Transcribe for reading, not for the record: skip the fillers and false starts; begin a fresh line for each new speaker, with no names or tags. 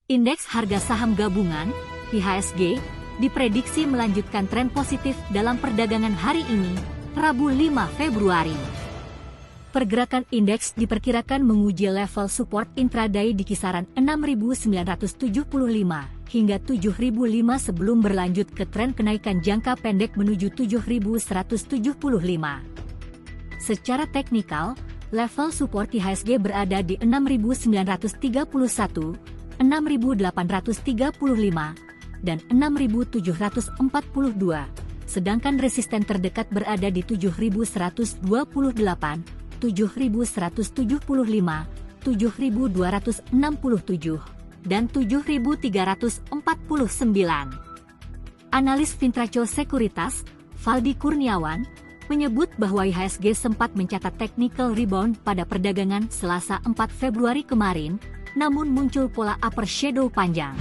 Indeks harga saham gabungan (IHSG) diprediksi melanjutkan tren positif dalam perdagangan hari ini, Rabu 5 Februari. Pergerakan indeks diperkirakan menguji level support intraday di kisaran 6.975 hingga 7.005 sebelum berlanjut ke tren kenaikan jangka pendek menuju 7.175. Secara teknikal, level support IHSG berada di 6.931, 6.835, dan 6.742, sedangkan resisten terdekat berada di 7.128, 7.175, 7.267, dan 7.349. Analis Fintraco Sekuritas, Valdi Kurniawan, menyebut bahwa IHSG sempat mencatat technical rebound pada perdagangan Selasa 4 Februari kemarin, namun muncul pola upper shadow panjang.